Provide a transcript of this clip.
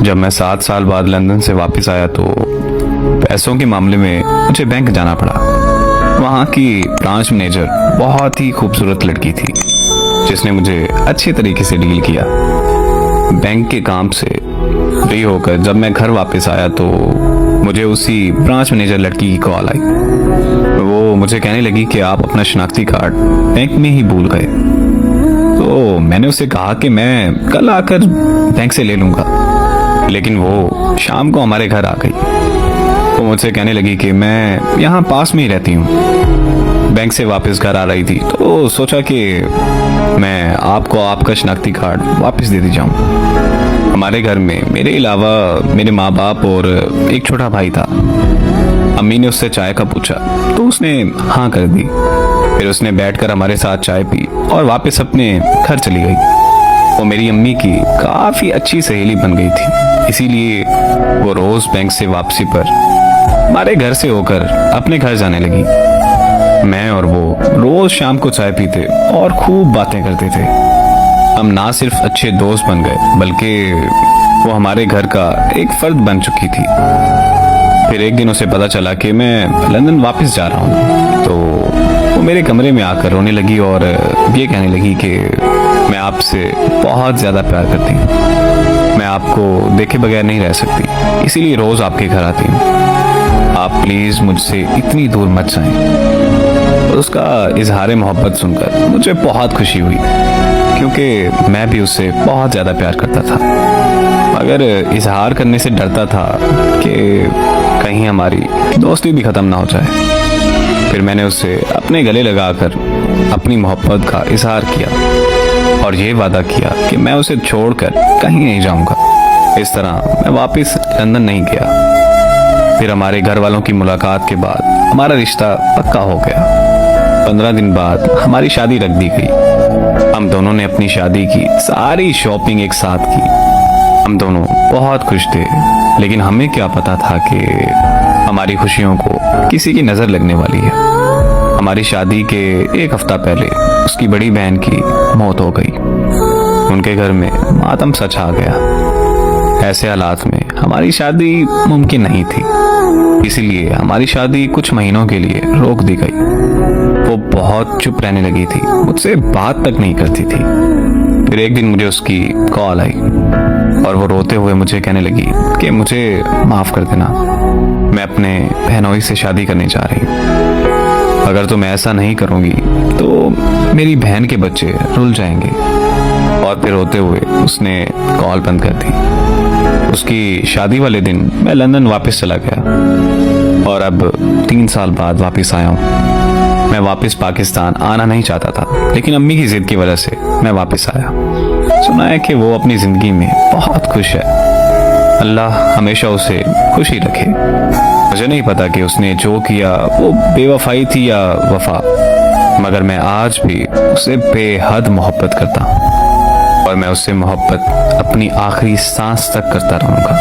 जब मैं 7 साल बाद लंदन से वापस आया तो पैसों के मामले में मुझे बैंक जाना पड़ा। वहाँ की ब्रांच मैनेजर बहुत ही खूबसूरत लड़की थी जिसने मुझे अच्छे तरीके से डील किया। बैंक के काम से फ्री होकर जब मैं घर वापस आया तो मुझे उसी ब्रांच मैनेजर लड़की की कॉल आई। वो मुझे कहने लगी कि आप अपना शनाख्ती कार्ड बैंक में ही भूल गए। तो मैंने उसे कहा कि मैं कल आकर बैंक से ले लूँगा, लेकिन वो शाम को हमारे घर आ गई। वो मुझसे कहने लगी कि मैं यहाँ पास में ही रहती हूँ। बैंक से वापस घर आ रही थी तो सोचा कि मैं आपको आपका शनाख्ती कार्ड वापस दे दी जाऊँ। हमारे घर में मेरे अलावा मेरे माँ बाप और एक छोटा भाई था। अम्मी ने उससे चाय का पूछा तो उसने हाँ कर दी। फिर उसने बैठकर हमारे साथ चाय पी और वापस अपने घर चली गई। वो मेरी अम्मी की काफ़ी अच्छी सहेली बन गई थी, इसीलिए वो रोज़ बैंक से वापसी पर हमारे घर से होकर अपने घर जाने लगी। मैं और वो रोज़ शाम को चाय पीते और खूब बातें करते थे। हम ना सिर्फ अच्छे दोस्त बन गए बल्कि वो हमारे घर का एक फर्द बन चुकी थी। फिर एक दिन उसे पता चला कि मैं लंदन वापस जा रहा हूँ तो वो मेरे कमरे में आकर रोने लगी और ये कहने लगी कि मैं आपसे बहुत ज़्यादा प्यार करती हूँ। मैं आपको देखे बगैर नहीं रह सकती, इसीलिए रोज़ आपके घर आती हूँ। आप प्लीज़ मुझसे इतनी दूर मत जाएं। और उसका इजहार मोहब्बत सुनकर मुझे बहुत खुशी हुई, क्योंकि मैं भी उससे बहुत ज़्यादा प्यार करता था, मगर इजहार करने से डरता था कि कहीं हमारी दोस्ती भी ख़त्म ना हो जाए। फिर मैंने उससे अपने गले लगाकर अपनी मोहब्बत का इजहार किया और ये वादा किया कि मैं उसे छोड़कर कहीं नहीं जाऊंगा। इस तरह मैं वापस लंदन नहीं गया। फिर हमारे घर वालों की मुलाकात के बाद हमारा रिश्ता पक्का हो गया। 15 दिन बाद हमारी शादी रख दी गई। हम दोनों ने अपनी शादी की सारी शॉपिंग एक साथ की। हम दोनों बहुत खुश थे, लेकिन हमें क्या पता था कि हमारी खुशियों को किसी की नज़र लगने वाली है। हमारी शादी के एक हफ्ता पहले उसकी बड़ी बहन की मौत हो गई। उनके घर में मातम सा छा गया। ऐसे हालात में हमारी शादी मुमकिन नहीं थी, इसीलिए हमारी शादी कुछ महीनों के लिए रोक दी गई। वो बहुत चुप रहने लगी थी, मुझसे बात तक नहीं करती थी। फिर एक दिन मुझे उसकी कॉल आई और वो रोते हुए मुझे कहने लगी कि मुझे माफ़ कर देना, मैं अपने बहनोई से शादी करने जा रही हूँ। अगर तुम ऐसा नहीं करोगी तो मेरी बहन के बच्चे रुल जाएंगे। और फिर रोते हुए उसने कॉल बंद कर दी। उसकी शादी वाले दिन मैं लंदन वापस चला गया और अब 3 साल बाद वापस आया हूँ। मैं वापस पाकिस्तान आना नहीं चाहता था, लेकिन अम्मी की जिद की वजह से मैं वापस आया। सुना है कि वो अपनी ज़िंदगी में बहुत खुश है। अल्लाह हमेशा उसे खुश ही रखे। मुझे नहीं पता कि उसने जो किया वो बेवफाई थी या वफा, मगर मैं आज भी उसे बेहद मोहब्बत करता हूँ और मैं उससे मोहब्बत अपनी आखिरी सांस तक करता रहूँगा।